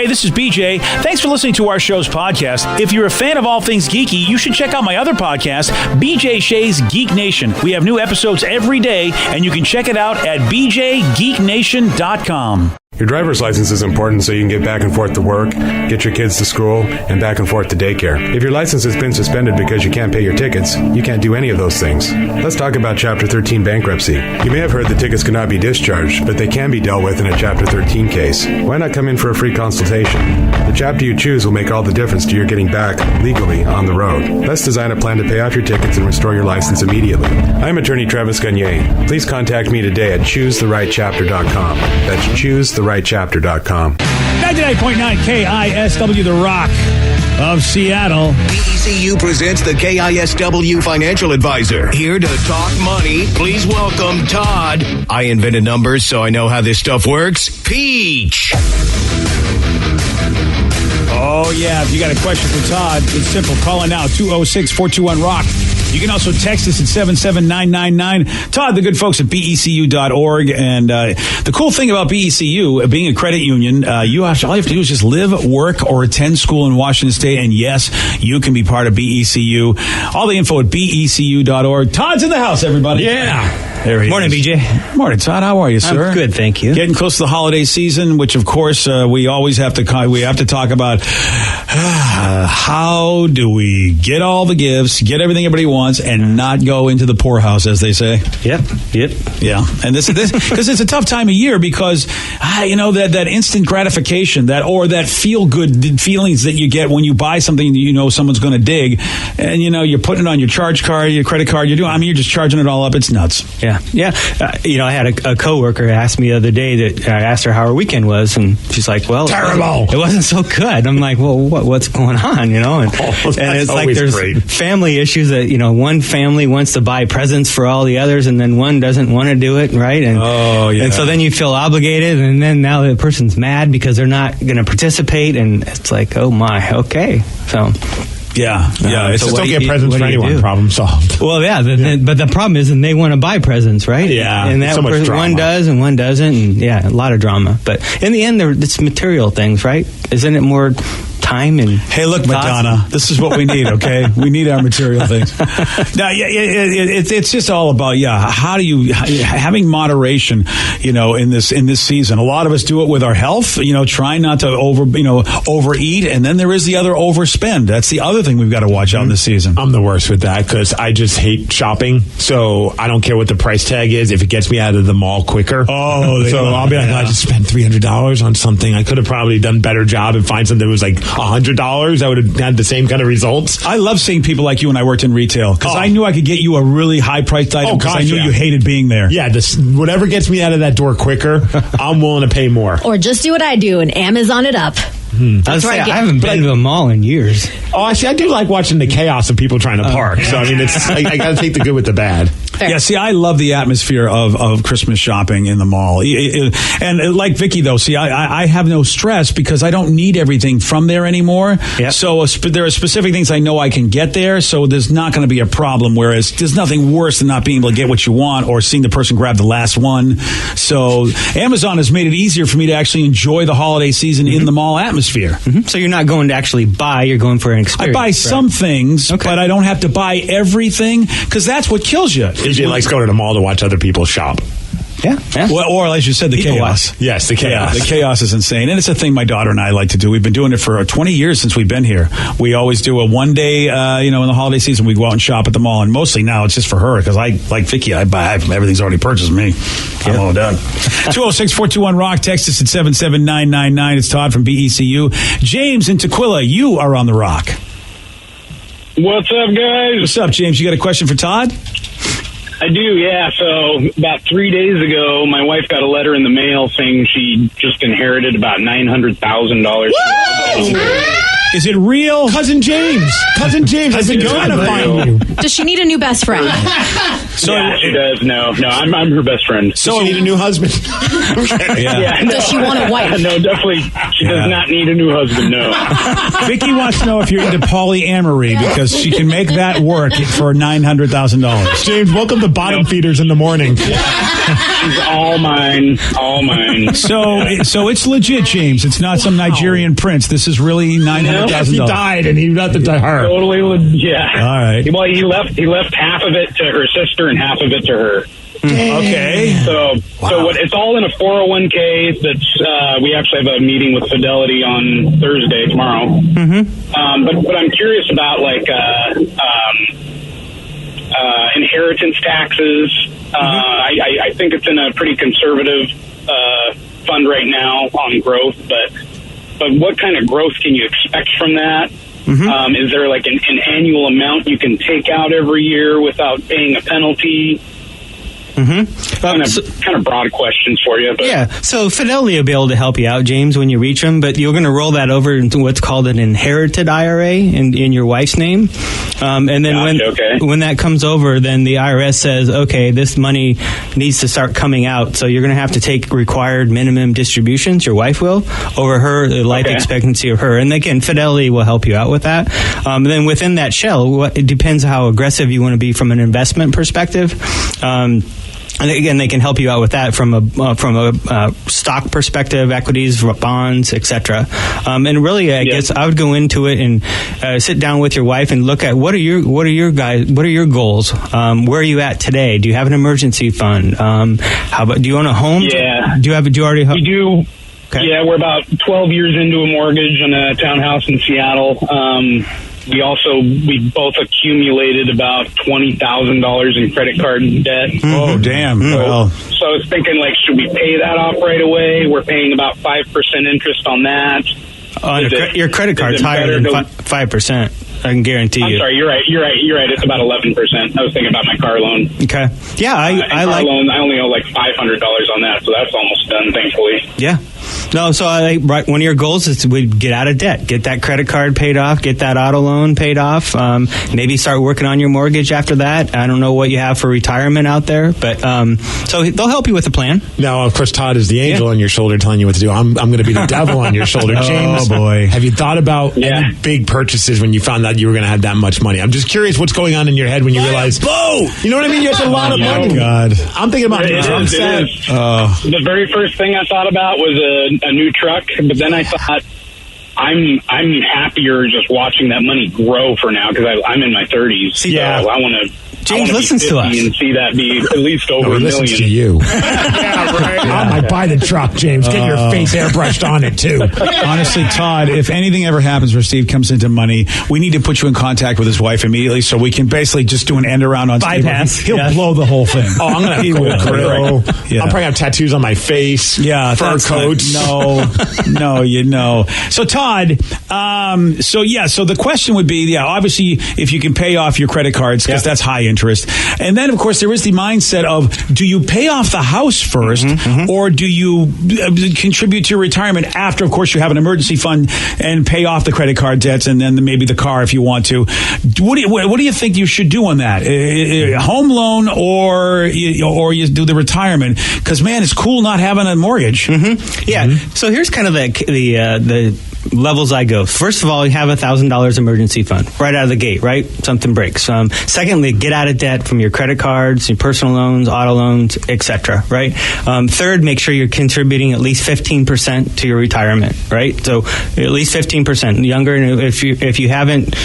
Hey, this is BJ. Thanks for listening to our show's podcast. If you're a fan of all things geeky, you should check out my other podcast, BJ Shea's Geek Nation. We have new episodes every day, and you can check it out at bjgeeknation.com. Your driver's license is important so you can get back and forth to work, get your kids to school, and back and forth to daycare. If your license has been suspended because you can't pay your tickets, you can't do any of those things. Let's talk about Chapter 13 bankruptcy. You may have heard that tickets cannot be discharged, but they can be dealt with in a Chapter 13 case. Why not come in for a free consultation? The chapter you choose will make all the difference to your getting back legally on the road. Let's design a plan to pay off your tickets and restore your license immediately. I'm attorney Travis Gagne. Please contact me today at choosetherightchapter.com. That's choosetherightchapter.com. 99.9 KISW, The Rock of Seattle. KISW presents the KISW Financial Advisor. Here to talk money, please welcome Todd. I invented numbers, so I know how this stuff works. Peach. Oh, yeah. If you got a question for Todd, it's simple. Call in now, 206-421-ROCK. You can also text us at 77999. Todd, the good folks at BECU.org. And the cool thing about BECU, being a credit union, all you have to do is just live, work, or attend school in Washington State. And yes, you can be part of BECU. All the info at BECU.org. Todd's in the house, everybody. Yeah. There he Morning, is. BJ. Morning, Todd. How are you, sir? I'm good, thank you. Getting close to the holiday season, which, of course, we always have to talk about how do we get all the gifts, get everything everybody wants, and not go into the poorhouse, as they say. Yep. Yeah, and this because it's a tough time of year because that instant gratification, that feel good feelings that you get when you buy something that you know someone's going to dig, and you're putting it on your charge card, your credit card, you're just charging it all up. It's nuts. Yeah. I had a coworker ask me the other day that I asked her how her weekend was, and she's like, "Well, terrible. It wasn't so good." I'm like, "Well, what's going on?" And it's like there's family issues that one family wants to buy presents for all the others, and then one doesn't want to do it, right? And and so then you feel obligated, and then now the person's mad because they're not going to participate, and it's like, oh my, okay, so. Yeah. It's just don't get presents for anyone. Problem solved. Well, but the problem is, and they want to buy presents, right? Yeah, and that so much drama. One does and one doesn't, and a lot of drama. But in the end, it's material things, right? Isn't it more time and hey, look, Madonna, this is what we need. Okay, we need our material things. Now, it's just all about how do you having moderation, in this season. A lot of us do it with our health, trying not to overeat, and then there is the other overspend. That's the other thing we've got to watch out in this season. I'm the worst with that because I just hate shopping, so I don't care what the price tag is if it gets me out of the mall quicker. So I'll be like, I just spent $300 on something. I could have probably done a better job and find something that was like $100. I would have had the same kind of results. I love seeing people like you when I worked in retail because I knew I could get you a really high priced item because I knew you hated being there. Yeah, whatever gets me out of that door quicker, I'm willing to pay more. Or just do what I do and Amazon it up. That's right. I haven't been to a mall in years. Oh, actually, I do like watching the chaos of people trying to park. So, I mean, I got to take the good with the bad. Fair. Yeah, see, I love the atmosphere of Christmas shopping in the mall. And like Vicky, though, see, I have no stress because I don't need everything from there anymore. Yep. So there are specific things I know I can get there, so there's not going to be a problem, whereas there's nothing worse than not being able to get what you want or seeing the person grab the last one. So Amazon has made it easier for me to actually enjoy the holiday season in the mall atmosphere. Mm-hmm. So you're not going to actually buy, you're going for an experience. I buy some things, but I don't have to buy everything because that's what kills you. He likes going to the mall to watch other people shop. Yeah. Well, or as you said, the chaos. Yes, the chaos. Yeah, the chaos is insane. And it's a thing my daughter and I like to do. We've been doing it for 20 years since we've been here. We always do a one day, in the holiday season, we go out and shop at the mall. And mostly now it's just for her because I, like Vicky, I buy everything's already purchased me. I'm all done. 206-421-ROCK. Text us at 77999. It's Todd from BECU. James in Tequila, you are on the Rock. What's up, guys? What's up, James? You got a question for Todd? I do, yeah. So about 3 days ago, my wife got a letter in the mail saying she just inherited about $900,000. Is it real? Cousin James, I've been trying to find you. Does she need a new best friend? So yeah, she does. No, I'm her best friend. So she need a new husband. Yeah, Does she want a wife? No, definitely. She does not need a new husband. No. Vicky wants to know if you're into polyamory because she can make that work for $900,000. James, welcome to Bottom Feeders in the Morning. She's all mine. So it's legit, James. It's not some Nigerian prince. This is really $900,000. He died, and he left it to her. Totally legit. All right. Well, he left half of it to her sister and half of it to her. Okay. So it's all in a 401k. That's we actually have a meeting with Fidelity on Thursday tomorrow. But I'm curious about like inheritance taxes. I think it's in a pretty conservative fund right now on growth, but what kind of growth can you expect from that? Is there like an annual amount you can take out every year without paying a penalty? Kind of broad questions for you. But. Yeah, so Fidelity will be able to help you out, James, when you reach them, but you're going to roll that over into what's called an inherited IRA in your wife's name. And then when that comes over, then the IRS says, okay, this money needs to start coming out, so you're going to have to take required minimum distributions, your wife will, over her life expectancy of her. And again, Fidelity will help you out with that. And then within that shell, it depends how aggressive you want to be from an investment perspective. And again, they can help you out with that from a stock perspective, equities, bonds, etc. And really, I guess I would go into it and sit down with your wife and look at what are your goals? Where are you at today? Do you have an emergency fund? How about, do you own a home? Yeah. Do you already? We do. Okay. Yeah, we're about 12 years into a mortgage on a townhouse in Seattle. We both accumulated about $20,000 in credit card debt. Oh, damn. So I was thinking, like, should we pay that off right away? We're paying about 5% interest on that. Your credit card's higher than 5%. I can guarantee you. I'm sorry, you're right. It's about 11%. I was thinking about my car loan. Okay. Yeah, I like loan. I only owe like $500 on that, so that's almost done, thankfully. Yeah. No, so one of your goals is to get out of debt, get that credit card paid off, get that auto loan paid off, maybe start working on your mortgage after that. I don't know what you have for retirement out there, but so they'll help you with a plan. Now, of course, Todd is the angel on your shoulder telling you what to do. I'm going to be the devil on your shoulder. James, oh, boy. Have you thought about any big purchases when you found out you were going to have that much money? I'm just curious what's going on in your head when you realize, you know what I mean? That's a lot of money. God. I'm thinking about the very first thing I thought about was a new truck, but then I thought I'm happier just watching that money grow for now because I'm in my 30s. So I want to. James listens to us and see that be at least over $1 million. To you. Yeah, right. I might buy the truck, James. Get your face airbrushed on it too. Honestly, Todd, if anything ever happens where Steve comes into money, we need to put you in contact with his wife immediately so we can basically just do an end around on bypass. Steve. He'll blow the whole thing. Oh, I'm gonna have a grill. Yeah. I'll probably have tattoos on my face. Yeah, fur coats. No, you know. So Todd, so the question would be, obviously, if you can pay off your credit cards because that's high interest. And then, of course, there is the mindset of, do you pay off the house first or do you contribute to your retirement after, of course, you have an emergency fund and pay off the credit card debts and then maybe the car if you want to? What do you think you should do on that? Home loan or you do the retirement? Because, man, it's cool not having a mortgage. Yeah. So here's kind of the levels I go. First of all, you have $1,000 emergency fund right out of the gate, right? Something breaks. Secondly, get out of debt from your credit cards, your personal loans, auto loans, etc. Right? Third, make sure you're contributing at least 15% to your retirement. Right? So at least 15%. Younger, if you haven't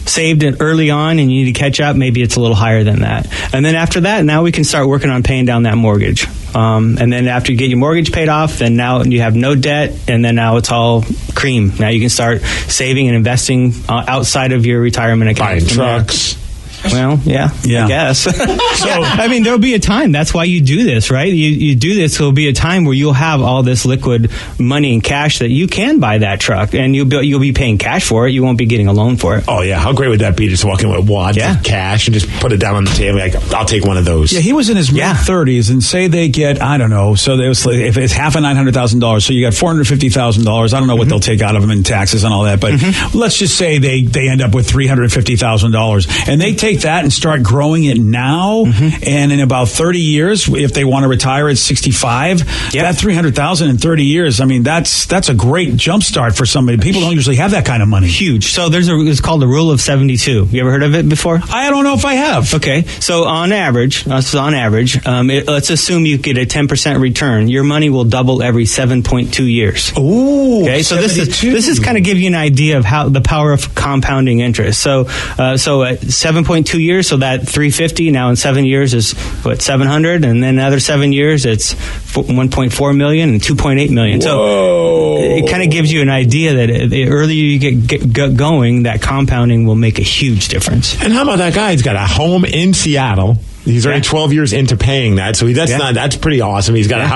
saved it early on and you need to catch up, maybe it's a little higher than that. And then after that, now we can start working on paying down that mortgage. And then after you get your mortgage paid off, then now you have no debt, and then now it's all cream. Now you can start saving and investing outside of your retirement account. Buying trucks. Well, yeah, I guess. So, I mean, there'll be a time. That's why you do this, right? You do this. There'll be a time where you'll have all this liquid money and cash that you can buy that truck, and you'll be paying cash for it. You won't be getting a loan for it. Oh yeah, how great would that be? Just walk in with wads of cash and just put it down on the table. Like, I'll take one of those. Yeah, he was in his mid-30s, and say they get, I don't know. So there was, if it's half of $900,000, so you got $450,000. I don't know what they'll take out of them in taxes and all that, but let's just say they end up with $350,000, and they take take that and start growing it now, and in about 30 years, if they want to retire at 65, that $300,000 in 30 years, I mean, that's a great jump start for somebody. People don't usually have that kind of money. Huge. So it's called the rule of 72. You ever heard of it before? I don't know if I have. Okay. So on average, let's assume you get a 10% return. Your money will double every 7.2 years. Ooh. Okay. So 72. this is kind of give you an idea of how the power of compounding interest. So at 7.2 years, so that 350 now in 7 years is what, 700, and then another 7 years it's 1.4 million and 2.8 million. So it kind of gives you an idea that the earlier you get going, that compounding will make a huge difference. And how about that guy? He's got a home in Seattle. He's already 12 years into paying that, so that's pretty awesome. He's got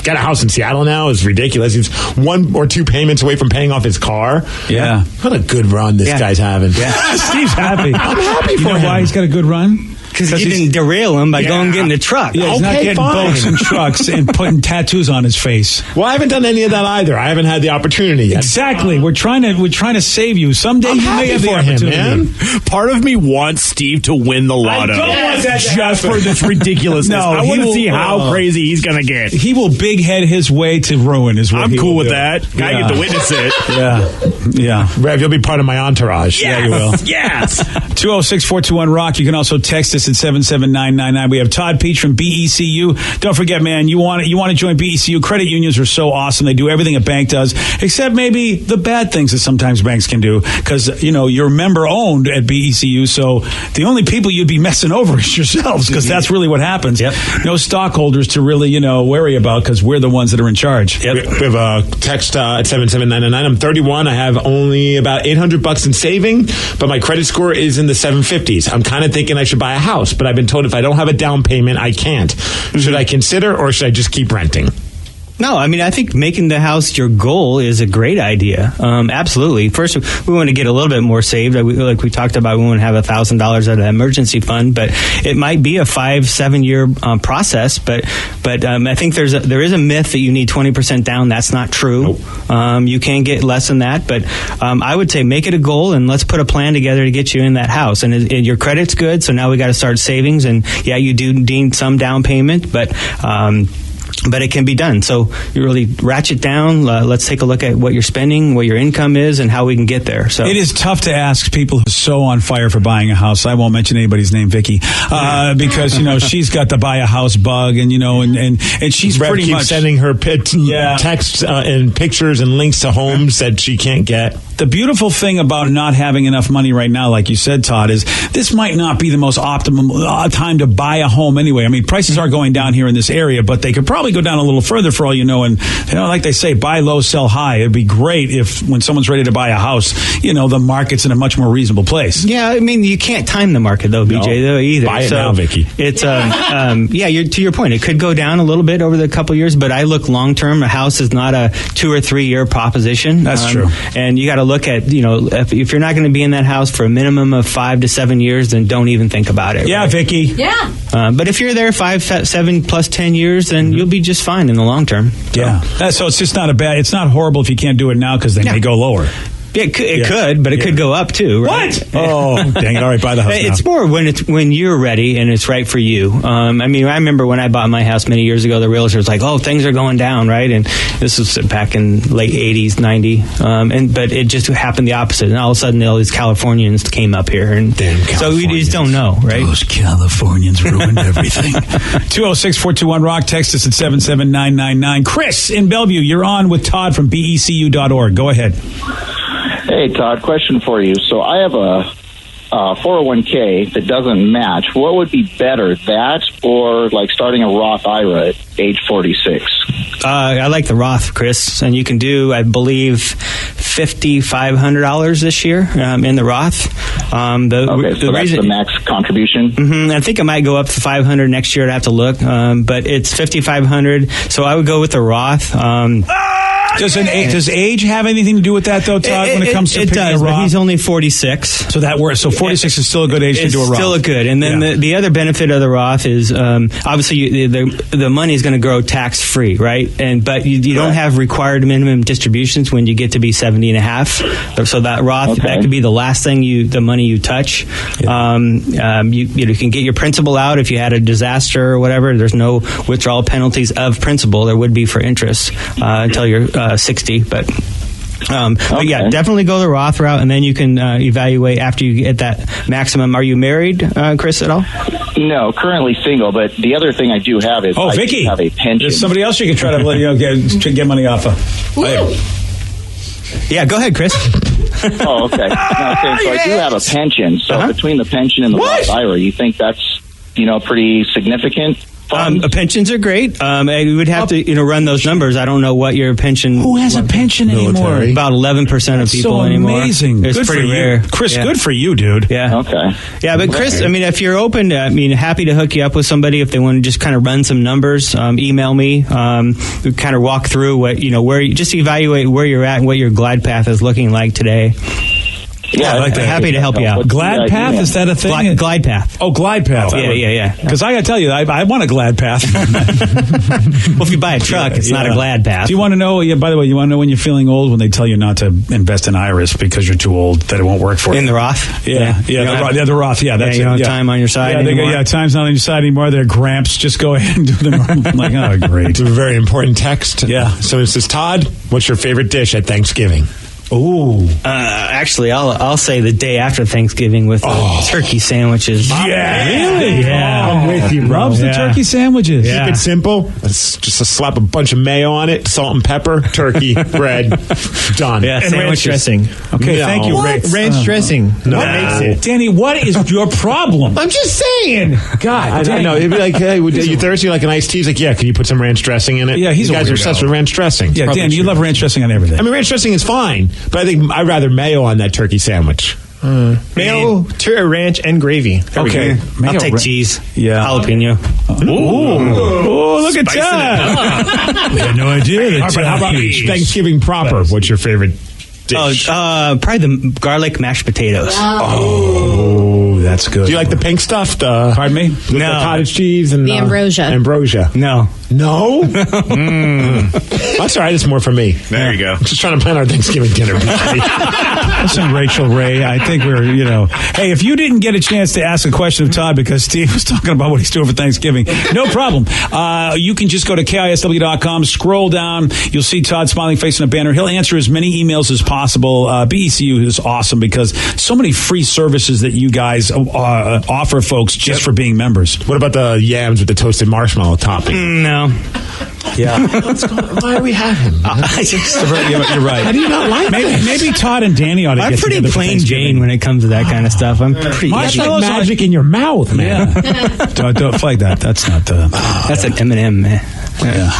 got a house in Seattle now is ridiculous. He's 1 or 2 payments away from paying off his car. Yeah. What a good run this guy's having. Yeah. Steve's happy. I'm happy for him. You know why he's got a good run? Because he didn't derail him by going and getting a truck. Yeah, he's not getting boats and trucks and putting tattoos on his face. Well, I haven't done any of that either. I haven't had the opportunity yet. Exactly. We're trying to save you. Someday you may have the opportunity. Man. Part of me wants Steve to win the lotto. I don't want that just for this ridiculousness. No, I want to see how crazy he's going to get. He will big head his way to ruin. I'm cool with that. I get to witness it. Yeah. Rev, you'll be part of my entourage. Yes. Yeah, you will. Yes. 206-421-ROCK. You can also text us at 77999. We have Todd Peach from BECU. Don't forget, man, you want to join BECU. Credit unions are so awesome. They do everything a bank does, except maybe the bad things that sometimes banks can do, because, you're member owned at BECU, so the only people you'd be messing over is yourselves, because that's really what happens. Yep. No stockholders to really, worry about, because we're the ones that are in charge. Yep. We have a text at 77999. I'm 31. I have only about $800 in saving, but my credit score is in the 750s. I'm kind of thinking I should buy a house, but I've been told if I don't have a down payment, I can't. Should I consider, or should I just keep renting? No, I think making the house your goal is a great idea. Absolutely. First, we want to get a little bit more saved. Like we talked about, we want to have $1,000 out of the emergency fund, but it might be a 5-7 year process. But I think there is a myth that you need 20% down. That's not true. Nope. You can get less than that, but I would say make it a goal and let's put a plan together to get you in that house. And your credit's good, so now we got to start savings. And yeah, you do need some down payment, but it can be done. So you really ratchet down. Let's take a look at what you're spending, what your income is, and how we can get there. So it is tough to ask people who are so on fire for buying a house. I won't mention anybody's name, Vicky, because she's got the buy a house bug, and she's Rev pretty keeps much sending her texts and pictures and links to homes that she can't get. The beautiful thing about not having enough money right now, like you said, Todd, is this might not be the most optimum time to buy a home anyway. I mean, prices are going down here in this area, but they could probably go down a little further for all you know. And, like they say, buy low, sell high. It'd be great if when someone's ready to buy a house, the market's in a much more reasonable place. Yeah, I mean, you can't time the market, though, BJ, though, either. Buy it now, Vicky. It's, to your point, it could go down a little bit over the couple years, but I look long term. A house is not a 2 or 3 year proposition. That's true. And you got to look at, if you're not going to be in that house for a minimum of 5 to 7 years, then don't even think about it. Yeah, right? Vicky. Yeah. But if you're there 5, 7 plus 10 years, then you'll be just fine in the long term. Yeah. So it's just it's not horrible if you can't do it now, because they may go lower. Yeah, it could, but it could go up too, right? What? Oh, dang it. All right, buy the house now. It's more when you're ready and it's right for you. I remember when I bought my house many years ago, the realtor was like, oh, things are going down, right? And this was back in late 80s, 90. But it just happened the opposite. And all of a sudden, all these Californians came up here. And so we just don't know, right? Those Californians ruined everything. 206-421-ROCK. Text us at 77999. Chris in Bellevue, you're on with Todd from BECU.org. Go ahead. Hey, Todd, question for you. So I have a 401k that doesn't match. What would be better, that or like starting a Roth IRA at age 46? I like the Roth, Chris, and you can do, I believe, $5,500 this year in the Roth. So that's the max contribution? I think it might go up to $500 next year. I'd have to look, but it's $5,500, so I would go with the Roth. Does age have anything to do with that, though, Todd, when it comes to picking a Roth? But he's only 46. So that works. So 46 is still a good age to do a Roth. Still a good. And then the other benefit of the Roth is obviously the money is going to grow tax-free, right? But you don't have required minimum distributions when you get to be 70 and a half. So that Roth, that could be the last thing the money you touch. Yeah. You can get your principal out if you had a disaster or whatever. There's no withdrawal penalties of principal. There would be for interest until you're 60, but yeah, definitely go the Roth route, and then you can evaluate after you get that maximum. Are you married, Chris, at all? No, currently single, but the other thing I do have is I Vicky, have a pension. There's somebody else you can try to get money off of. Yeah, go ahead, Chris. Oh, okay. No, I do have a pension. So between the pension and the Roth IRA, you think that's pretty significant? Pensions are great. We would have to, run those numbers. I don't know what your pension. Who has a pension anymore? About 11% of people anymore. Amazing. It's good pretty for rare. You. Chris, good for you, dude. Yeah. Okay. Yeah, but Chris, if you're open to, happy to hook you up with somebody if they want to just kind of run some numbers. Email me. We kind of walk through what just evaluate where you're at and what your glide path is looking like today. Yeah, I like that. Happy to help you out. Glide path, is that a thing? Glide path. Oh, glide path. Yeah. Because I got to tell you, I want a glad path. Well, if you buy a truck, it's not a glad path. Do you want to know? By the way, you want to know when you're feeling old when they tell you not to invest in IRAs because you're too old that it won't work for you? In the Roth? The Roth. Yeah, that's you don't have time on your side anymore. Time's not on your side anymore. They're gramps. Just go ahead and do the normal. I'm like, oh, great. It's a very important text. Yeah. So it says, Todd, what's your favorite dish at Thanksgiving? Ooh. Actually, I'll say the day after Thanksgiving with turkey sandwiches. Yeah. Really? Yeah. I'm with you, bro. Loves the turkey sandwiches. Keep it simple. It's just slap a bunch of mayo on it, salt and pepper, turkey, bread, done. Yeah, and ranch dressing. Okay, thank you, Ray. Ranch dressing. No. What makes it? Danny, what is your problem? I'm just saying. God, I know. It'd be like, hey, are you thirsty? Like an iced tea? He's like, yeah, can you put some ranch dressing in it? Yeah, he's you guys a are obsessed with ranch dressing. Yeah, Dan, you love ranch dressing on everything. I mean, ranch dressing is fine, but I think I'd rather mayo on that turkey sandwich. Mayo, ranch, and gravy. Okay. I'll take cheese. Yeah. Jalapeno. Ooh, look at that. We had no idea. How about Thanksgiving proper? What's your favorite dish? Probably the garlic mashed potatoes. Oh, that's good. Do you like the pink stuff? Pardon me? With the cottage cheese and The ambrosia. Ambrosia. No. That's all right. It's more for me. There you go. I'm just trying to plan our Thanksgiving dinner. Listen, Rachel Ray, I think we're, hey, if you didn't get a chance to ask a question of Todd because Steve was talking about what he's doing for Thanksgiving, no problem. You can just go to KISW.com, scroll down. You'll see Todd's smiling face in a banner. He'll answer as many emails as possible. BECU is awesome because so many free services that you guys offer folks just for being members. What about the yams with the toasted marshmallow topping? No. Yeah. Why are we having? You're right. How do you not like maybe Todd and Danny ought to I'm get pretty together for plain Jane when it comes to that kind of stuff. I'm pretty Marshmallows magic in your mouth, man. Yeah. don't flag that. That's not that's an M&M, man. Yeah.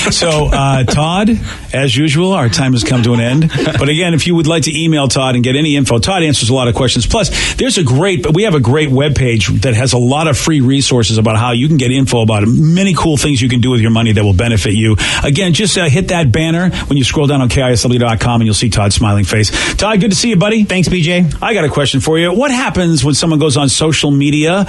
So, Todd, as usual, our time has come to an end. But again, if you would like to email Todd and get any info, Todd answers a lot of questions. Plus, we have a great webpage that has a lot of free resources about how you can get info about many cool things you can do with your money that will benefit you. Again, just hit that banner when you scroll down on KISW.com and you'll see Todd's smiling face. Todd, good to see you, buddy. Thanks, BJ. I got a question for you. What happens when someone goes on social media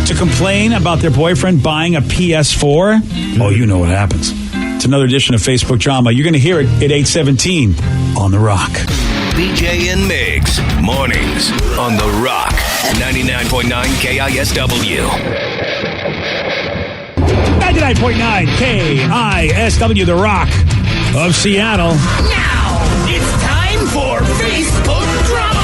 to complain about their boyfriend buying a PS4? Oh, you know what happens. It's another edition of Facebook Drama. You're going to hear it at 8:17 on The Rock. BJ and Migs, mornings on The Rock, 99.9 KISW. 99.9 KISW, The Rock of Seattle. Now it's time for Facebook Drama.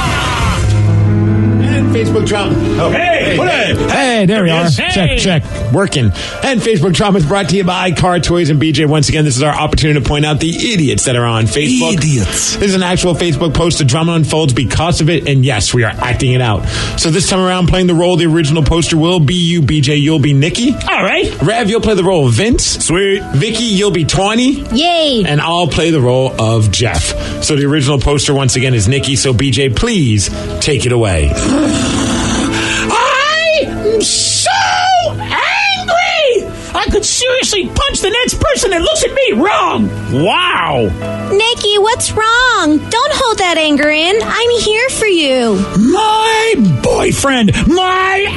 And Facebook Drama. Oh, hey, there we are. Check. Working. And Facebook Drama is brought to you by Car Toys and BJ. Once again, this is our opportunity to point out the idiots that are on Facebook. Idiots. This is an actual Facebook post. The drama unfolds because of it, and yes, we are acting it out. So this time around, playing the role of the original poster will be you, BJ. You'll be Nikki. All right. Rev, you'll play the role of Vince. Sweet. Vicky, you'll be Tawny. Yay. And I'll play the role of Jeff. So the original poster, once again, is Nikki. So BJ, please take it away. I'm so angry! I could seriously punch the next person that looks at me wrong. Wow. Nikki, what's wrong? Don't hold that anger in. I'm here for you. My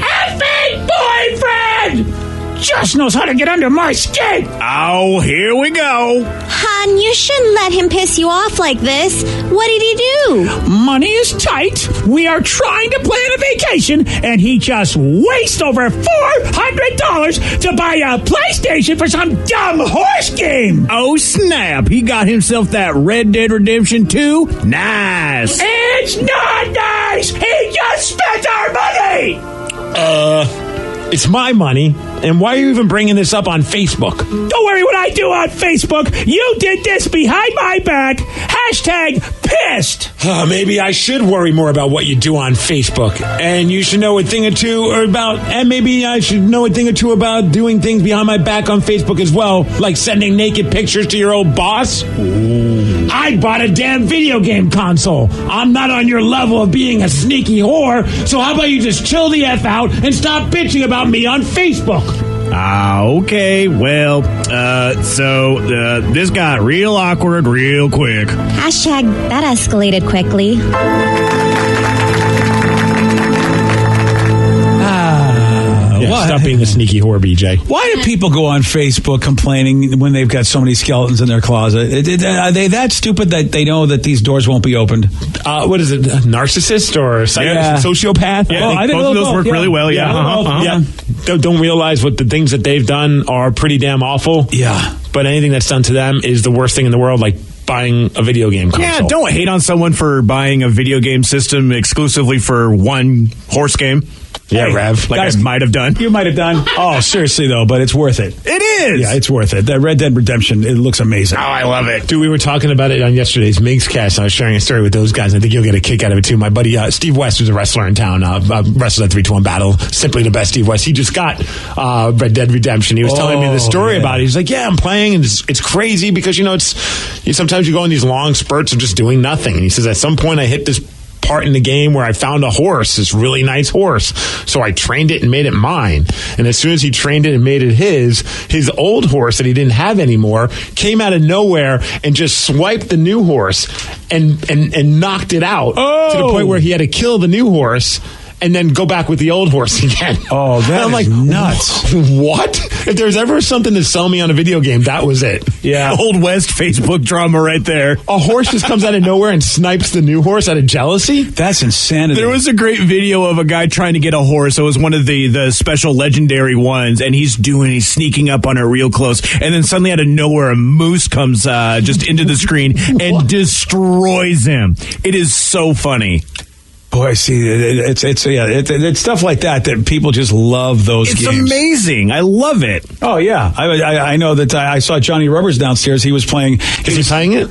effing boyfriend just knows how to get under my skin. Oh, here we go. Hon, you shouldn't let him piss you off like this. What did he do? Money is tight. We are trying to plan a vacation, and he just wastes over $400 to buy a PlayStation for some dumb horse game. Oh, snap. He got himself that Red Dead Redemption 2. Nice. It's not nice. He just spent our money. It's my money, and why are you even bringing this up on Facebook? Don't worry what I do on Facebook. You did this behind my back. Hashtag pissed. Maybe I should worry more about what you do on Facebook, and you should know a thing or two and maybe I should know a thing or two about doing things behind my back on Facebook as well, like sending naked pictures to your old boss. Ooh. I bought a damn video game console. I'm not on your level of being a sneaky whore, so how about you just chill the F out and stop bitching about me on Facebook? Okay, well, so this got real awkward real quick. Hashtag that escalated quickly. Stop being a sneaky whore, BJ. Why do people go on Facebook complaining when they've got so many skeletons in their closet? Are they that stupid that they know that these doors won't be opened? What is it, a narcissist or sociopath? Yeah, I think both of those work really well, yeah. Don't realize what the things that they've done are pretty damn awful. Yeah. But anything that's done to them is the worst thing in the world, like buying a video game console. Yeah, don't hate on someone for buying a video game system exclusively for one horse game. Yeah, Rev. Like guys, I might have done. You might have done. Oh, seriously, though, but it's worth it. It is. Yeah, it's worth it. That Red Dead Redemption, it looks amazing. Oh, I love it. Dude, we were talking about it on yesterday's Migs Cast. I was sharing a story with those guys. I think you'll get a kick out of it, too. My buddy Steve West, who's a wrestler in town, wrestled at 3-2-1 Battle. Simply the best, Steve West. He just got Red Dead Redemption. He was telling me the story about it. He's like, yeah, I'm playing, and it's crazy because, sometimes you go in these long spurts of just doing nothing. And he says, at some point, I hit this part in the game where I found a horse, this really nice horse. So I trained it and made it mine. And as soon as he trained it and made it his old horse that he didn't have anymore came out of nowhere and just swiped the new horse and knocked it out to the point where he had to kill the new horse and then go back with the old horse again. Oh, that is nuts. What? If there's ever something to sell me on a video game, that was it. Yeah. Old West Facebook drama right there. A horse just comes out of nowhere and snipes the new horse out of jealousy? That's insanity. There was a great video of a guy trying to get a horse. It was one of the special legendary ones, and he's sneaking up on it real close. And then suddenly out of nowhere, a moose comes just into the screen and destroys him. It is so funny. Boy, see, it's stuff like that people just love those games. It's amazing. I love it. Oh, yeah. I know that I saw Johnny Rubbers downstairs. He was playing. Is he playing it?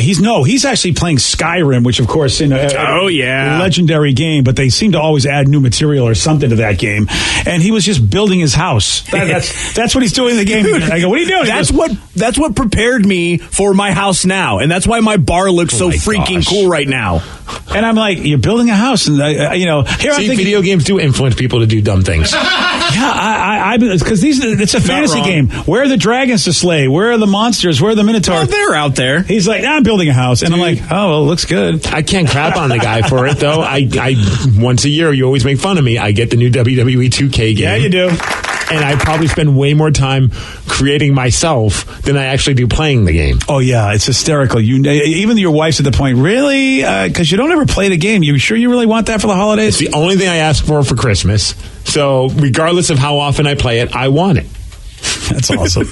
He's actually playing Skyrim, which of course, legendary game, but they seem to always add new material or something to that game. And he was just building his house. That's what he's doing in the game. I go, what are you doing? That's what prepared me for my house now. And that's why my bar looks so freaking cool right now. And I'm like, you're building a house, and I'm thinking, video games do influence people to do dumb things. Yeah, because it's a fantasy game. Where are the dragons to slay? Where are the monsters? Where are the minotaurs? Oh, they're out there. He's like, I'm building a house, and I'm like, oh, well, it looks good. I can't crap on the guy for it though. I once a year, you always make fun of me. I get the new WWE 2K game. Yeah, you do. And I probably spend way more time creating myself than I actually do playing the game. Oh, yeah. It's hysterical. Even your wife's at the point, really? Because you don't ever play the game. You sure you really want that for the holidays? It's the only thing I ask for Christmas. So regardless of how often I play it, I want it. That's awesome.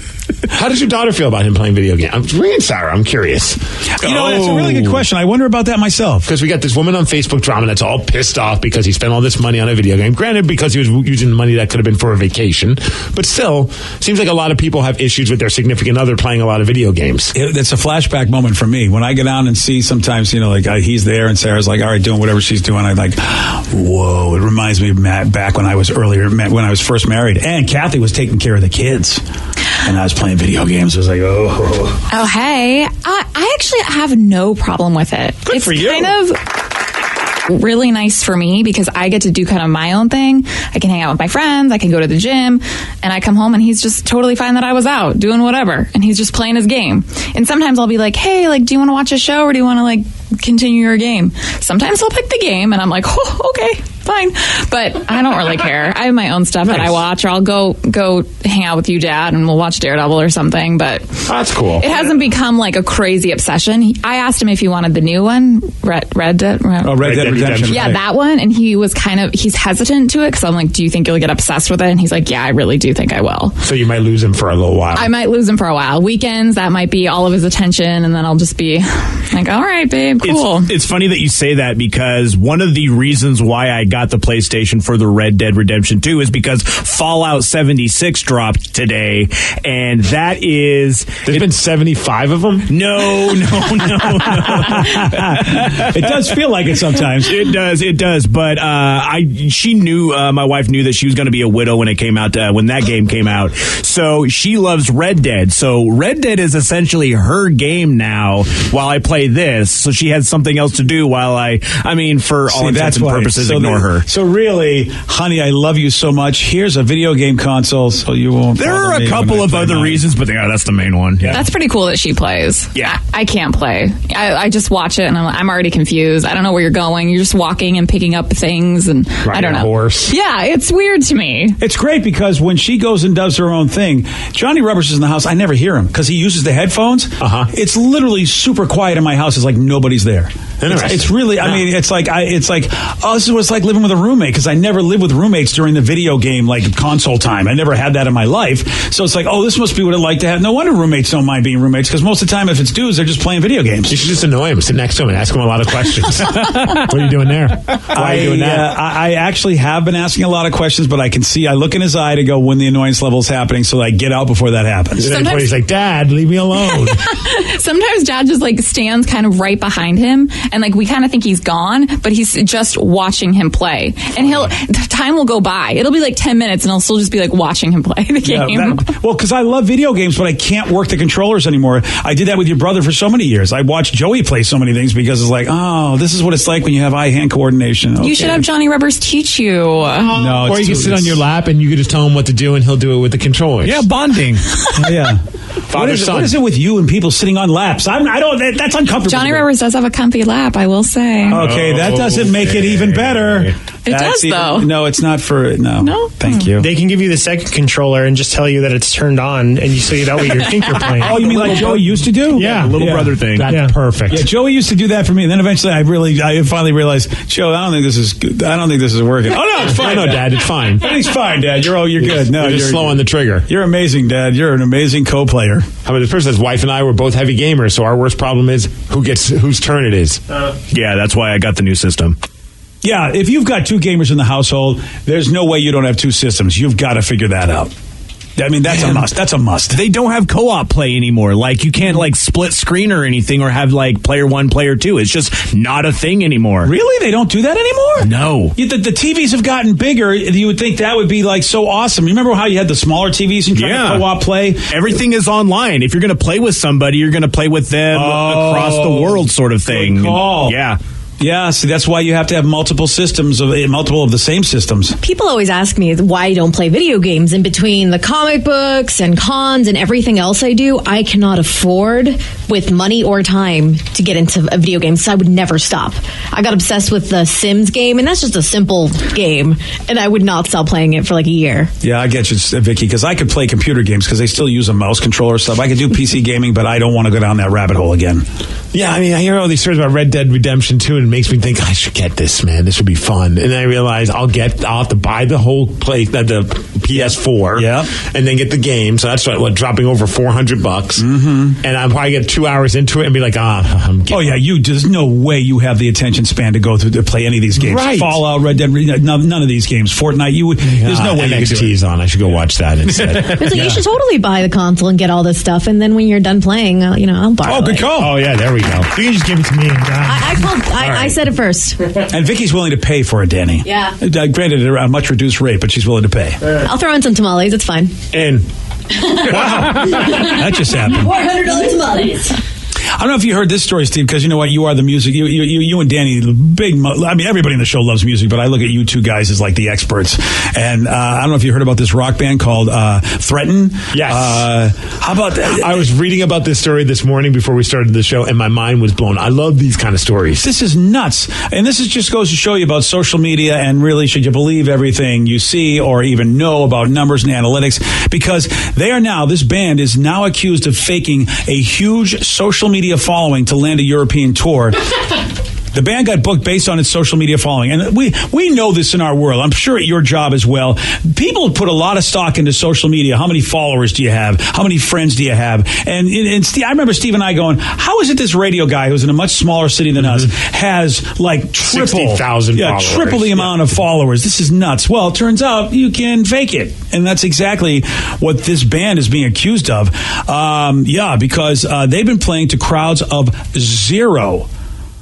How does your daughter feel about him playing video games? I'm really sorry. I'm curious. That's a really good question. I wonder about that myself. Because we got this woman on Facebook drama that's all pissed off because he spent all this money on a video game. Granted, because he was using the money that could have been for a vacation. But still, seems like a lot of people have issues with their significant other playing a lot of video games. It's a flashback moment for me. When I go down and see sometimes, he's there and Sarah's like, all right, doing whatever she's doing. I'm like, whoa. It reminds me of Matt back when I was first married. And Kathy was taking care of the kids. And I was playing video games. I was like, oh. Oh, hey. I actually have no problem with it. Good for you. really nice for me because I get to do kind of my own thing. I can hang out with my friends. I can go to the gym, and I come home and he's just totally fine that I was out doing whatever, and he's just playing his game. And sometimes I'll be like, hey, like, do you want to watch a show or do you want to like continue your game? Sometimes I'll pick the game and I'm like, oh, okay, fine. But I don't really care. I have my own stuff that I watch, or I'll go hang out with you, Dad, and we'll watch Daredevil or something. But that's cool. It hasn't become like a crazy obsession. I asked him if he wanted the new one, Red Dead Redemption. Yeah, that one. And he was he's hesitant to it because I'm like, do you think you'll get obsessed with it? And he's like, yeah, I really do think I will. So you might lose him for a little while. I might lose him for a while. Weekends, that might be all of his attention, and then I'll just be like, all right, babe, cool. It's funny that you say that because one of the reasons why I got the PlayStation for the Red Dead Redemption 2 is because Fallout 76 dropped today, and that is... There's been 75 of them? No. It does feel like it sometimes. It does. But she knew, my wife knew that she was going to be a widow when it came out, when that game came out. So she loves Red Dead. So Red Dead is essentially her game now while I play this. So she has something else to do while for all intents and purposes, ignore her. So really, honey, I love you so much. Here's a video game console, so you won't. There are a couple of other reasons, but that's the main one. Yeah. That's pretty cool that she plays. Yeah. I can't play. I just watch it and I'm already confused. I don't know where you're going. You're just walking and picking up things, and I don't know. Horse. Yeah, it's weird to me. It's great because when she goes and does her own thing, Johnny Rubbers is in the house. I never hear him because he uses the headphones. It's literally super quiet in my house. It's like nobody's there. It's really, it's like, oh, this is what it's like living with a roommate, because I never lived with roommates during the video game, like, console time. I never had that in my life. So it's like, oh, this must be what it's like to have. No wonder roommates don't mind being roommates, because most of the time, if it's dudes, they're just playing video games. You should just annoy him, sit next to him, and ask him a lot of questions. What are you doing there? Why are you doing that? I actually have been asking a lot of questions, but I can see, I look in his eye to go when the annoyance level is happening, so I get out before that happens. Sometimes he's like, Dad, leave me alone. Sometimes Dad just, like, stands kind of right behind him, and, like, we kind of think he's gone, but he's just watching him play. And time will go by. It'll be like 10 minutes, and I'll still just be like watching him play the game. Because I love video games, but I can't work the controllers anymore. I did that with your brother for so many years. I watched Joey play so many things because it's like, oh, this is what it's like when you have eye-hand coordination. Okay. You should have Johnny Rubbers teach you. No, or you can sit on your lap and you can just tell him what to do, and he'll do it with the controllers. Yeah, bonding. Yeah. What is it with you and people sitting on laps? That's uncomfortable. Johnny Rubbers does have a comfy lap, I will say. Okay, that doesn't make it even better. It does, though. No, it's not for... No. Thank you. They can give you the second controller and just tell you that it's turned on, and so that way you think you're playing. Oh, you mean like Joey used to do? Yeah, little brother thing. That's perfect. Yeah, Joey used to do that for me, and then eventually I finally realized, Joe, I don't think this is good. I don't think this is working. Oh, no, it's fine. No, Dad, it's fine. It's fine, Dad. You're good. No, you're just slow on the trigger. You're amazing, Dad. You're an amazing co-player. The person says, wife and I were both heavy gamers, so our worst problem is whose turn it is. Yeah, that's why I got the new system. Yeah, if you've got two gamers in the household, there's no way you don't have two systems. You've got to figure that out. I mean, that's a must. That's a must. They don't have co-op play anymore. Like, you can't, like, split screen or anything or have, like, player one, player two. It's just not a thing anymore. Really? They don't do that anymore? No. The TVs have gotten bigger. You would think that would be, like, so awesome. You remember how you had the smaller TVs and trying to co-op play? Everything is online. If you're going to play with somebody, you're going to play with them across the world sort of thing. Good call. Yeah. Yeah, see, that's why you have to have multiple systems, multiple of the same systems. People always ask me why I don't play video games. In between the comic books and cons and everything else I do, I cannot afford, with money or time, to get into a video game, so I would never stop. I got obsessed with the Sims game, and that's just a simple game, and I would not stop playing it for like a year. Yeah, I get you, Vicky, because I could play computer games because they still use a mouse controller stuff. I could do PC gaming, but I don't want to go down that rabbit hole again. Yeah, I mean, I hear all these stories about Red Dead Redemption 2, and it makes me think, I should get this, man. This would be fun. And then I realize I'll have to buy the whole the PS4, and then get the game. So that's dropping over $400. Mm-hmm. And I'll probably get 2 hours into it and be like, there's no way you have the attention span to go through to play any of these games. Right. Fallout, Red Dead, none of these games. Fortnite, there's no way you could do it. On. I should go watch that instead. You should totally buy the console and get all this stuff, and then when you're done playing, I'll borrow it. Oh, good call. Oh, yeah, there we go. You can just give it to me. I said it first. And Vicky's willing to pay for it, Danny. Yeah. Granted, at a much reduced rate, but she's willing to pay. I'll throw in some tamales. It's fine. And wow, that just happened. $400 tamales. I don't know if you heard this story, Steve, because you know what? You are the music. You and Danny, everybody in the show loves music, but I look at you two guys as like the experts. And I don't know if you heard about this rock band called Threaten. Yes. How about that? I was reading about this story this morning before we started the show, and my mind was blown. I love these kind of stories. This is nuts. And this just goes to show you about social media, and really, should you believe everything you see or even know about numbers and analytics? Because this band is now accused of faking a huge social media following to land a European tour. The band got booked based on its social media following. And we know this in our world. I'm sure at your job as well. People put a lot of stock into social media. How many followers do you have? How many friends do you have? And Steve, I remember Steve and I going, how is it this radio guy who's in a much smaller city than us has like triple 60,000 followers. Triple the amount of followers. This is nuts. Well, it turns out you can fake it. And that's exactly what this band is being accused of. Because they've been playing to crowds of 0.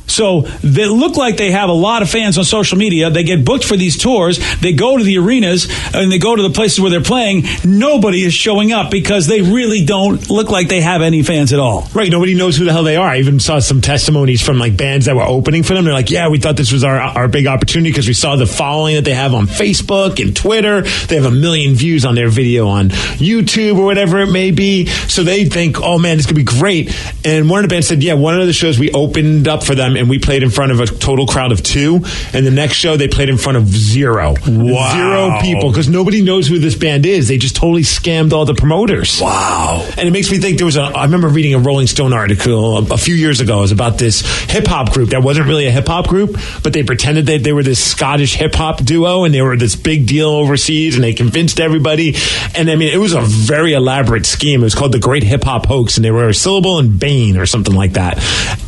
So they look like they have a lot of fans on social media. They get booked for these tours. They go to the arenas and they go to the places where they're playing. Nobody is showing up because they really don't look like they have any fans at all. Right. Nobody knows who the hell they are. I even saw some testimonies from like bands that were opening for them. They're like, yeah, we thought this was our big opportunity because we saw the following that they have on Facebook and Twitter. They have 1 million views on their video on YouTube or whatever it may be. So they think, oh man, this could be great. And one of the bands said, yeah, one of the shows we opened up for them and we played in front of a total crowd of 2. And the next show they played in front of 0. Wow. 0 people because nobody knows who this band is. They just totally scammed all the promoters. Wow. And it makes me think I remember reading a Rolling Stone article a few years ago. It was about this hip-hop group that wasn't really a hip-hop group, but they pretended that they were this Scottish hip-hop duo and they were this big deal overseas and they convinced everybody. And I mean, it was a very elaborate scheme. It was called the Great Hip-Hop Hoax, and they were Syllable and Bane or something like that.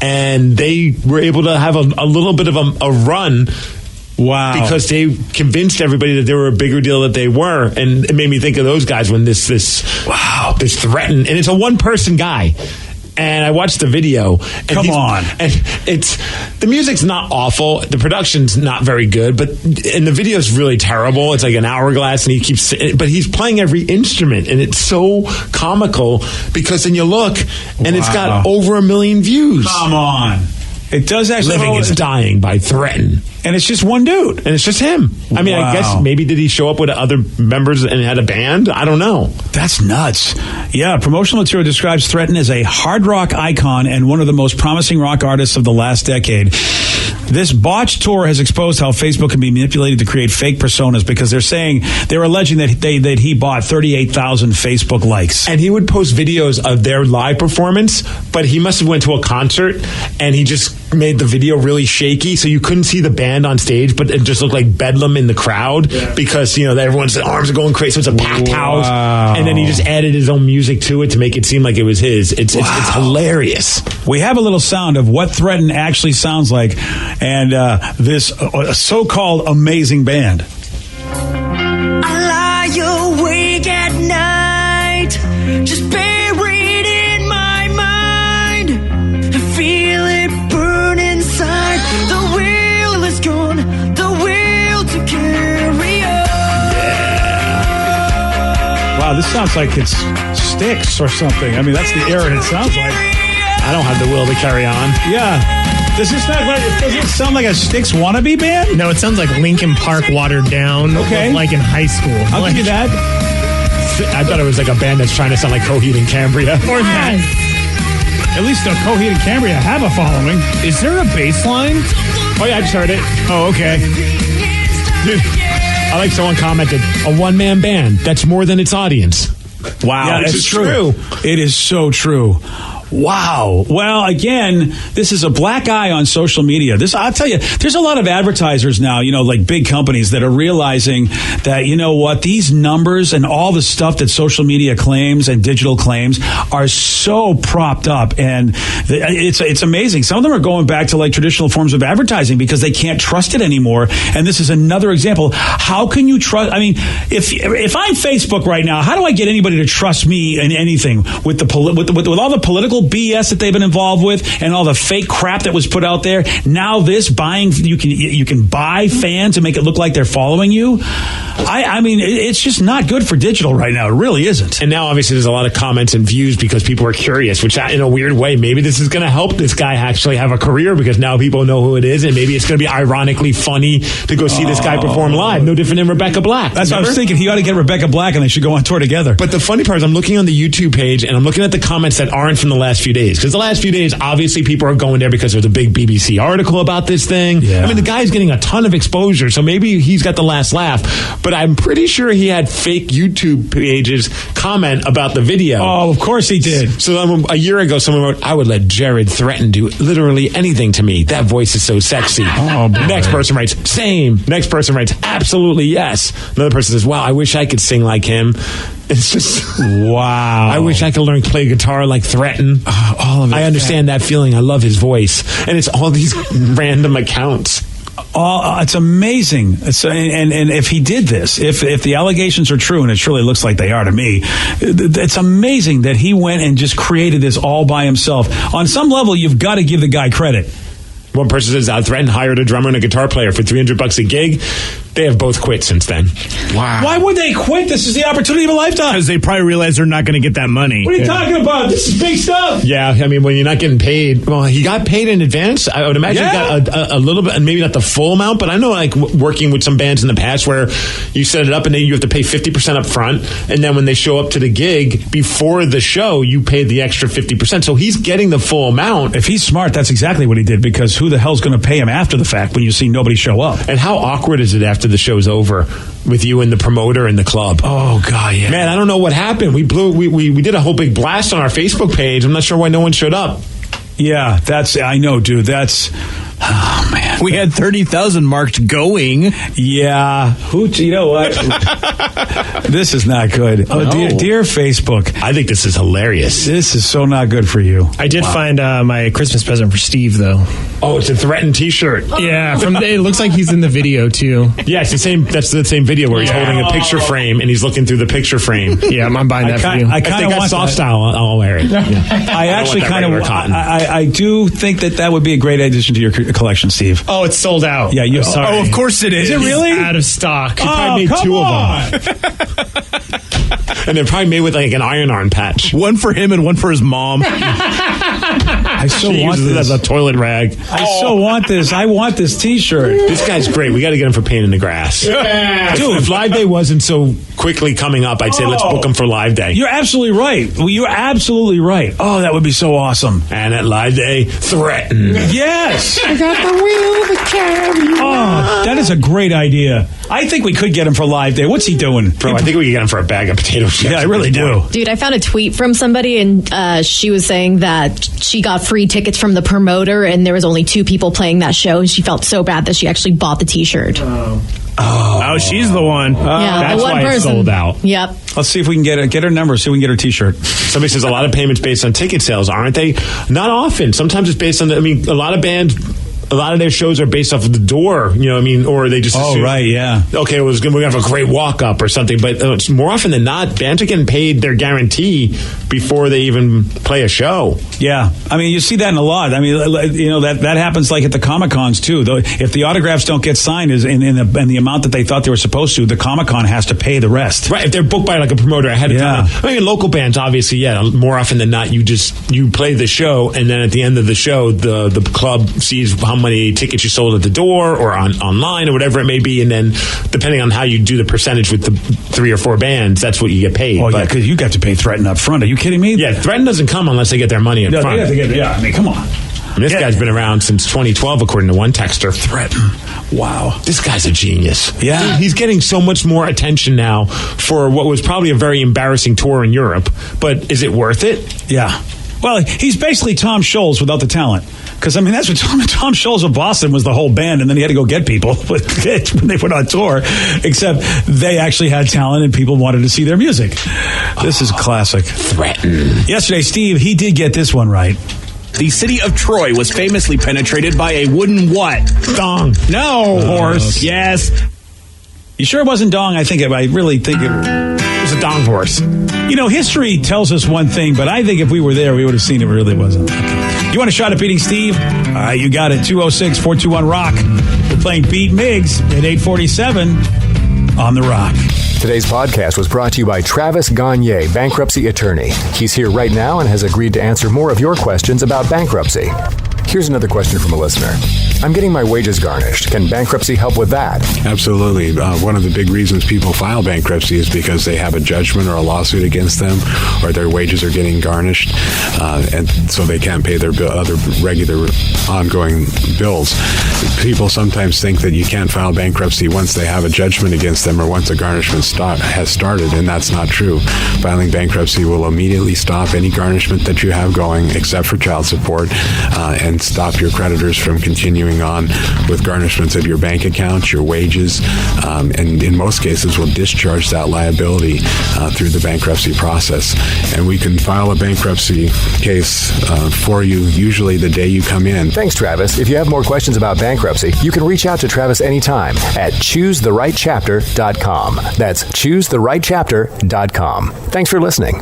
And they were able to have a little bit of a run. Wow. Because they convinced everybody that they were a bigger deal that they were. And it made me think of those guys when this Threaten. And it's a one-person guy. And I watched the video. And Come on. And the music's not awful. The production's not very good. And the video's really terrible. It's like an hourglass, and he's playing every instrument. And it's so comical because then you look, and it's got over 1 million views. Come on. It does actually. Living is Dying by Threaten. And it's just one dude. And it's just him. I mean, I guess maybe did he show up with other members and had a band? I don't know. That's nuts. Yeah, promotional material describes Threaten as a hard rock icon and one of the most promising rock artists of the last decade. This botched tour has exposed how Facebook can be manipulated to create fake personas because they're alleging that he bought 38,000 Facebook likes. And he would post videos of their live performance, but he must have went to a concert and he just made the video really shaky, so you couldn't see the band on stage, but it just looked like bedlam in the crowd because everyone's arms are going crazy. So it's a packed house, and then he just added his own music to it to make it seem like it was his. It's hilarious. We have a little sound of what Threaten actually sounds like, and this so-called amazing band. I lie awake at night, just buried in my mind. I feel it burn inside. The will is gone, the will to carry on. Wow, this sounds like it's Styx or something. I mean, that's the era it sounds like. I don't have the will to carry on. Yeah. Does it sound like a Styx wannabe band? No, it sounds like Linkin Park watered down. Okay. Like in high school. I'll give you that. I thought it was like a band that's trying to sound like Coheed and Cambria. Or that. At least Coheed and Cambria have a following. Is there a bass line? Oh, yeah, I just heard it. Oh, okay. Dude, I like someone commented, a one-man band, that's more than its audience. Wow, yeah, it's true. It is so true. Wow. Well, again, this is a black eye on social media. I'll tell you, there's a lot of advertisers now, like big companies that are realizing that, these numbers and all the stuff that social media claims and digital claims are so propped up. And it's amazing. Some of them are going back to like traditional forms of advertising because they can't trust it anymore. And this is another example. How can you trust? I mean, if I'm Facebook right now, how do I get anybody to trust me in anything with all the political legal BS that they've been involved with, and all the fake crap that was put out there. Now this buying, you can buy fans and make it look like they're following you. I mean, it's just not good for digital right now. It really isn't. And now, obviously, there's a lot of comments and views because people are curious, which in a weird way, maybe this is going to help this guy actually have a career because now people know who it is, and maybe it's going to be ironically funny to go see this guy perform live. No different than Rebecca Black. That's what I was thinking. He ought to get Rebecca Black, and they should go on tour together. But the funny part is I'm looking on the YouTube page, and I'm looking at the comments that aren't from the last few days. Because the last few days, obviously, people are going there because there's a big BBC article about this thing. Yeah. I mean, the guy's getting a ton of exposure, so maybe he's got the last laugh. But I'm pretty sure he had fake YouTube pages comment about the video. Oh, of course he did. So a year ago, someone wrote, I would let Jared threaten do literally anything to me. That voice is so sexy. Oh, boy. Next person writes, same. Next person writes, absolutely yes. Another person says, wow, I wish I could sing like him. It's just, wow. I wish I could learn to play guitar like Threaten. All of it. I understand that feeling. I love his voice. And it's all these random accounts. It's amazing. And if he did this, if the allegations are true, and it surely looks like they are to me, it's amazing that he went and just created this all by himself. On some level, you've got to give the guy credit. One person says, Threaten hired a drummer and a guitar player for $300 a gig. They have both quit since then. Wow. Why would they quit? This is the opportunity of a lifetime. Because they probably realize they're not going to get that money. What are you talking about? This is big stuff. Yeah, I mean, when you're not getting paid, well, he got paid in advance. I would imagine he got a little bit, and maybe not the full amount, but I know like working with some bands in the past where you set it up and then you have to pay 50% up front, and then when they show up to the gig, before the show, you pay the extra 50%. So he's getting the full amount. If he's smart, that's exactly what he did, because who the hell's going to pay him after the fact when you see nobody show up? And how awkward is it after the show's over with you and the promoter and the club? Oh God, yeah. Man, I don't know what happened. We did a whole big blast on our Facebook page. I'm not sure why no one showed up. Yeah, I know, dude. Oh man, we had 30,000 marked going. Yeah, you know what? This is not good. Oh, dear Facebook. I think this is hilarious. This is so not good for you. I did find my Christmas present for Steve, though. Oh, it's a Threatened T-shirt. Yeah, it looks like he's in the video too. Yeah, it's the same. That's the same video where he's holding a picture frame and he's looking through the picture frame. Yeah, I'm buying that for you. I think that's soft style. I'll wear it. Yeah. I actually kind of. I do think that would be a great addition to your collection, Steve. Oh, it's sold out. Yeah, I'm sorry. Oh, of course it is. Is it really? It's out of stock. You probably made two of them. And they're probably made with like an iron-on patch. One for him and one for his mom. I so want uses this. it as a toilet rag. I so want this. I want this T-shirt. This guy's great. We got to get him for Pain in the Grass. Yeah. Dude, if Live Day wasn't so quickly coming up, I'd say let's book him for Live Day. You're absolutely right. Well, you're absolutely right. Oh, that would be so awesome. And at Live Day, Threaten. Yes. I got the wheel to carry you. Oh, that is a great idea. I think we could get him for Live Day. What's he doing? Bro, I think we could get him for a bag of potato chips. Yeah, I really do. Dude, I found a tweet from somebody, and she was saying that she got free tickets from the promoter, and there was only 2 people playing that show, and she felt so bad that she actually bought the T-shirt. Oh, she's the one. Yeah, that's the one why person. It's sold out. Yep. Let's see if we can get her number, see if we can get her T-shirt. Somebody says a lot of payments based on ticket sales, aren't they? Not often. Sometimes it's based on, a lot of bands, a lot of their shows are based off of the door, or they just assume, right, yeah. Okay, we're going to have a great walk-up or something, but it's more often than not, bands are getting paid their guarantee before they even play a show. Yeah. I mean, you see that in a lot. I mean, that happens like at the Comic-Cons, too. Though, if the autographs don't get signed in the amount that they thought they were supposed to, the Comic-Con has to pay the rest. Right, if they're booked by like a promoter ahead of time. I mean, local bands, obviously, more often than not, you play the show, and then at the end of the show, the club sees how many tickets you sold at the door or online or whatever it may be, and then depending on how you do the percentage with the 3 or 4 bands, that's what you get paid. Oh, yeah, because you got to pay Threaten up front. Are you kidding me? Yeah, Threaten doesn't come unless they get their money up front. I mean, come on. And this guy's been around since 2012, according to one texter. Threaten. Wow. This guy's a genius. Yeah. Dude, he's getting so much more attention now for what was probably a very embarrassing tour in Europe. But is it worth it? Yeah. Well, he's basically Tom Scholz without the talent. Because, I mean, that's what Tom Scholz of Boston was the whole band, and then he had to go get people when they went on tour, except they actually had talent and people wanted to see their music. This is classic. Threaten. Yesterday, Steve, he did get this one right. The city of Troy was famously penetrated by a wooden what? Dong. No. Horse. Yes. You sure it wasn't dong? I really think it was a dong horse. History tells us one thing, but I think if we were there, we would have seen it really wasn't. Okay. You want a shot at beating Steve? You got it. 206-421-ROCK. We're playing Beat Miggs at 8:47 on The Rock. Today's podcast was brought to you by Travis Gagne, bankruptcy attorney. He's here right now and has agreed to answer more of your questions about bankruptcy. Here's another question from a listener. I'm getting my wages garnished. Can bankruptcy help with that? Absolutely. One of the big reasons people file bankruptcy is because they have a judgment or a lawsuit against them, or their wages are getting garnished, and so they can't pay their other regular ongoing bills. People sometimes think that you can't file bankruptcy once they have a judgment against them or once a garnishment has started, and that's not true. Filing bankruptcy will immediately stop any garnishment that you have going, except for child support, and stop your creditors from continuing on with garnishments of your bank account, your wages, and in most cases will discharge that liability through the bankruptcy process. And we can file a bankruptcy case for you usually the day you come in. Thanks, Travis. If you have more questions about bankruptcy, you can reach out to Travis anytime at choosetherightchapter.com. That's choosetherightchapter.com. Thanks for listening.